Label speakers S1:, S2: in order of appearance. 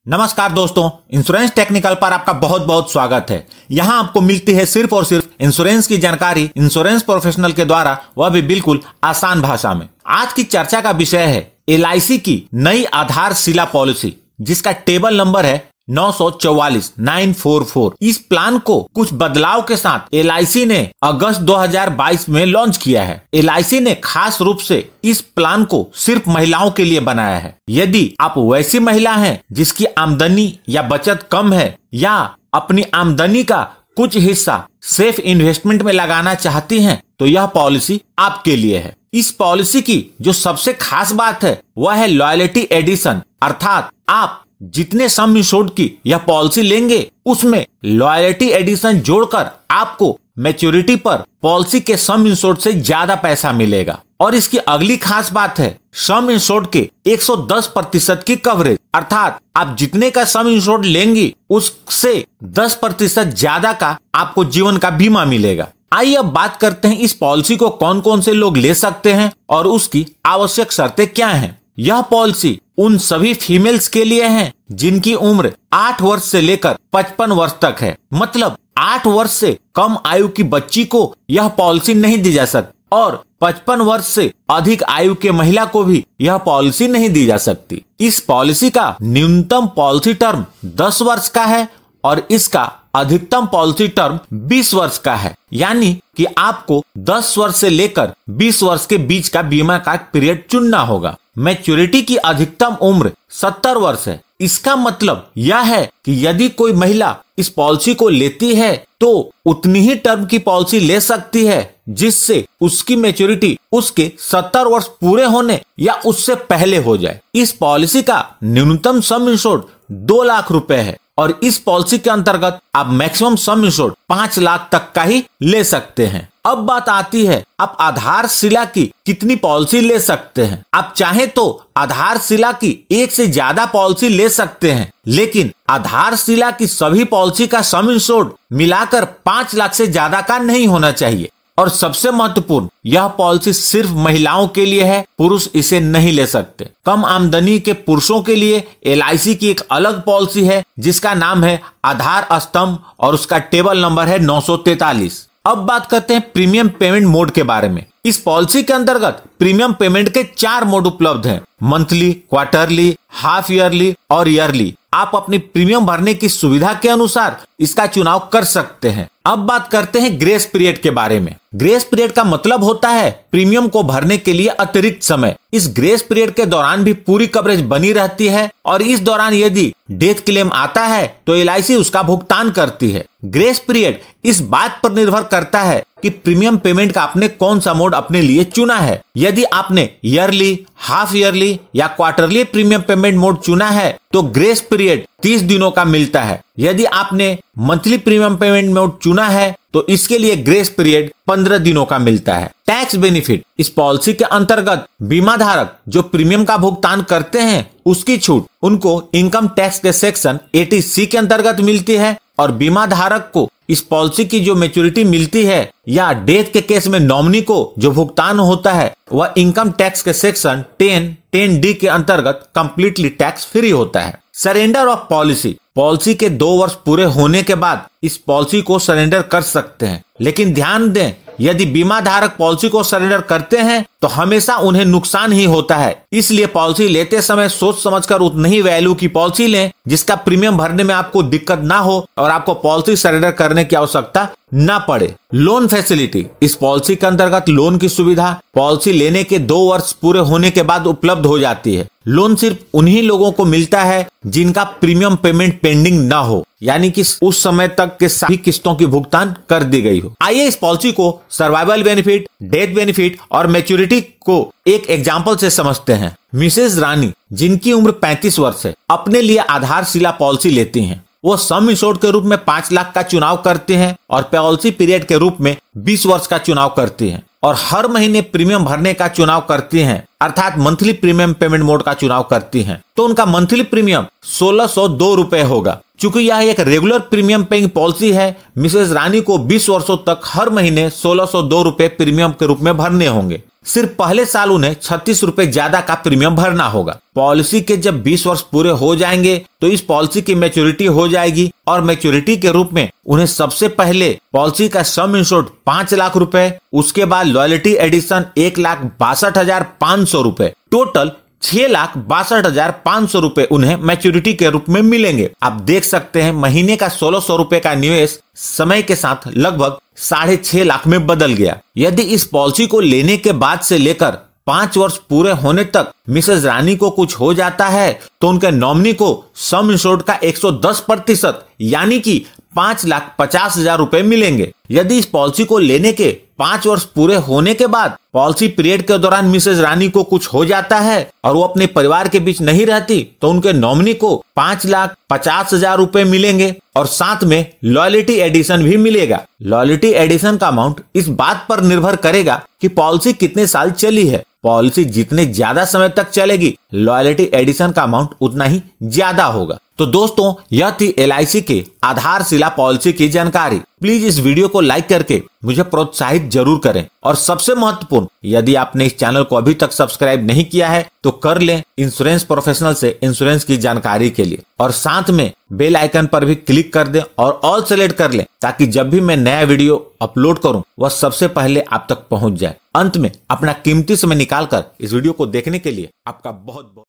S1: नमस्कार दोस्तों, insurance technical पर आपका बहुत बहुत स्वागत है। यहाँ आपको मिलती है सिर्फ और सिर्फ इंश्योरेंस की जानकारी इंश्योरेंस प्रोफेशनल के द्वारा, वह भी बिल्कुल आसान भाषा में। आज की चर्चा का विषय है LIC की नई आधारशिला पॉलिसी, जिसका टेबल नंबर है 944 इस प्लान को कुछ बदलाव के साथ LIC ने अगस्त 2022 में लॉन्च किया है। LIC ने खास रूप से इस प्लान को सिर्फ महिलाओं के लिए बनाया है। यदि आप वैसी महिला हैं जिसकी आमदनी या बचत कम है या अपनी आमदनी का कुछ हिस्सा सेफ इन्वेस्टमेंट में लगाना चाहती हैं, तो यह पॉलिसी आपके लिए है। इस पॉलिसी की जो सबसे खास बात है वह है लॉयल्टी एडिशन, अर्थात आप जितने सम इंश्योर्ड की यह पॉलिसी लेंगे उसमें लॉयल्टी एडिशन जोड़कर आपको मैच्योरिटी पर पॉलिसी के सम इंश्योर्ड से ज्यादा पैसा मिलेगा। और इसकी अगली खास बात है सम इंश्योर्ड के 110% की कवरेज, अर्थात आप जितने का सम इंश्योर्ड लेंगी उससे 10% ज्यादा का आपको जीवन का बीमा मिलेगा। आइए अब बात करते हैं इस पॉलिसी को कौन कौन से लोग ले सकते हैं और उसकी आवश्यक शर्तें क्या हैं। यह पॉलिसी उन सभी फीमेल्स के लिए है जिनकी उम्र 8 वर्ष से लेकर 55 वर्ष तक है। मतलब 8 वर्ष से कम आयु की बच्ची को यह पॉलिसी नहीं दी जा सकती और 55 वर्ष से अधिक आयु के महिला को भी यह पॉलिसी नहीं दी जा सकती। इस पॉलिसी का न्यूनतम पॉलिसी टर्म 10 वर्ष का है और इसका अधिकतम पॉलिसी टर्म 20 वर्ष का है, यानी कि आपको 10 वर्ष से लेकर 20 वर्ष के बीच का बीमा का पीरियड चुनना होगा। मैच्योरिटी की अधिकतम उम्र 70 वर्ष है। इसका मतलब यह है कि यदि कोई महिला इस पॉलिसी को लेती है तो उतनी ही टर्म की पॉलिसी ले सकती है जिससे उसकी मैच्योरिटी उसके 70 वर्ष पूरे होने या उससे पहले हो जाए। इस पॉलिसी का न्यूनतम सम इंश्योर्ड 2 लाख रुपए है और इस पॉलिसी के अंतर्गत आप मैक्सिमम सम इंश्योर्ड 5 लाख तक का ही ले सकते हैं। अब बात आती है आप आधारशिला की कितनी पॉलिसी ले सकते हैं। आप चाहे तो आधारशिला की एक से ज्यादा पॉलिसी ले सकते हैं, लेकिन आधारशिला की सभी पॉलिसी का सम इंश्योर्ड मिलाकर 5 लाख से ज्यादा का नहीं होना चाहिए। और सबसे महत्वपूर्ण, यह पॉलिसी सिर्फ महिलाओं के लिए है, पुरुष इसे नहीं ले सकते। कम आमदनी के पुरुषों के लिए LIC की एक अलग पॉलिसी है जिसका नाम है आधार स्तंभ और उसका टेबल नंबर है 943। अब बात करते हैं प्रीमियम पेमेंट मोड के बारे में। इस पॉलिसी के अंतर्गत प्रीमियम पेमेंट के 4 मोड उपलब्ध हैं: मंथली, क्वार्टरली, हाफ ईयरली और ईयरली। आप अपनी प्रीमियम भरने की सुविधा के अनुसार इसका चुनाव कर सकते हैं। अब बात करते हैं ग्रेस पीरियड के बारे में। ग्रेस पीरियड का मतलब होता है प्रीमियम को भरने के लिए अतिरिक्त समय। इस ग्रेस पीरियड के दौरान भी पूरी कवरेज बनी रहती है और इस दौरान यदि डेथ क्लेम आता है तो LIC उसका भुगतान करती है। ग्रेस पीरियड इस बात पर निर्भर करता है कि प्रीमियम पेमेंट का आपने कौन सा मोड अपने लिए चुना है। यदि आपने ईयरली, हाफ ईयरली या क्वार्टरली प्रीमियम पेमेंट मोड चुना है तो ग्रेस पीरियड 30 दिनों का मिलता है। यदि आपने मंथली प्रीमियम पेमेंट मोड चुना है तो इसके लिए ग्रेस पीरियड 15 दिनों का मिलता है। टैक्स बेनिफिट, इस पॉलिसी के अंतर्गत बीमा धारक जो प्रीमियम का भुगतान करते हैं उसकी छूट उनको इनकम टैक्स के सेक्शन 80C के अंतर्गत मिलती है और बीमा धारक को इस पॉलिसी की जो मैच्योरिटी मिलती है या डेथ के केस में नॉमिनी को जो भुगतान होता है वह इनकम टैक्स के सेक्शन 10D के अंतर्गत कंप्लीटली टैक्स फ्री होता है। सरेंडर ऑफ पॉलिसी, पॉलिसी के 2 वर्ष पूरे होने के बाद इस पॉलिसी को सरेंडर कर सकते हैं, लेकिन ध्यान दें यदि बीमा धारक पॉलिसी को सरेंडर करते हैं तो हमेशा उन्हें नुकसान ही होता है। इसलिए पॉलिसी लेते समय सोच समझकर उतनी ही वैल्यू की पॉलिसी लें जिसका प्रीमियम भरने में आपको दिक्कत ना हो और आपको पॉलिसी सरेंडर करने की आवश्यकता ना पड़े। लोन फैसिलिटी, इस पॉलिसी के अंतर्गत लोन की सुविधा पॉलिसी लेने के 2 वर्ष पूरे होने के बाद उपलब्ध हो जाती है। लोन सिर्फ उन्हीं लोगों को मिलता है जिनका प्रीमियम पेमेंट पेंडिंग ना हो, यानी कि उस समय तक के सभी किस्तों की भुगतान कर दी गई हो। आइए इस पॉलिसी को सर्वाइवल बेनिफिट, डेथ बेनिफिट और मैच्योरिटी को एक एग्जांपल से समझते हैं। मिसेस रानी जिनकी उम्र 35 वर्ष है अपने लिए आधारशिला पॉलिसी लेती हैं। वो सम इंश्योर्ड के रूप में 5 लाख का चुनाव करते हैं और पॉलिसी पीरियड के रूप में 20 वर्ष का चुनाव करती हैं और हर महीने प्रीमियम भरने का चुनाव करती हैं, अर्थात मंथली प्रीमियम पेमेंट मोड का चुनाव करती हैं। तो उनका मंथली प्रीमियम 1602 रुपए होगा। चूंकि यह एक रेगुलर प्रीमियम पेइंग पॉलिसी है, मिसेस रानी को 20 वर्षों तक हर महीने 1602 रुपए प्रीमियम के रूप में भरने होंगे। सिर्फ पहले साल उन्हें 36 रुपए ज्यादा का प्रीमियम भरना होगा। पॉलिसी के जब 20 वर्ष पूरे हो जाएंगे तो इस पॉलिसी की मैच्योरिटी हो जाएगी और मैच्योरिटी के रूप में उन्हें सबसे पहले पॉलिसी का सम इंश्योर्ड 5 लाख रुपए, उसके बाद लॉयल्टी एडिशन 1,62,500 रुपए, टोटल 6,62,500 रुपए उन्हें मैच्योरिटी के रूप में मिलेंगे। आप देख सकते हैं महीने का 1,600 रुपए का निवेश समय के साथ लगभग 6.5 लाख में बदल गया। यदि इस पॉलिसी को लेने के बाद से लेकर 5 वर्ष पूरे होने तक मिसेज रानी को कुछ हो जाता है तो उनके नॉमिनी को सम इंश्योर्ड का 110% यानी कि 5,50,000 रुपए मिलेंगे। यदि इस पॉलिसी को लेने के 5 वर्ष पूरे होने के बाद पॉलिसी पीरियड के दौरान मिसेज रानी को कुछ हो जाता है और वो अपने परिवार के बीच नहीं रहती तो उनके नॉमिनी को 5,50,000 रुपए मिलेंगे और साथ में लॉयल्टी एडिशन भी मिलेगा। लॉयल्टी एडिशन का अमाउंट इस बात पर निर्भर करेगा कि पॉलिसी कितने साल चली है। पॉलिसी जितने ज्यादा समय तक चलेगी लॉयल्टी एडिशन का अमाउंट उतना ही ज्यादा होगा। तो दोस्तों यह थी LIC के आधारशिला पॉलिसी की जानकारी। प्लीज इस वीडियो को लाइक करके मुझे प्रोत्साहित जरूर करें और सबसे महत्वपूर्ण, यदि आपने इस चैनल को अभी तक सब्सक्राइब नहीं किया है तो कर लें इंश्योरेंस प्रोफेशनल से इंश्योरेंस की जानकारी के लिए और साथ में बेल आइकन पर भी क्लिक कर दें और ऑल सेलेक्ट कर लें ताकि जब भी मैं नया वीडियो अपलोड करूं वह सबसे पहले आप तक पहुंच जाए। अंत में अपना कीमती समय निकालकर इस वीडियो को देखने के लिए आपका बहुत बहुत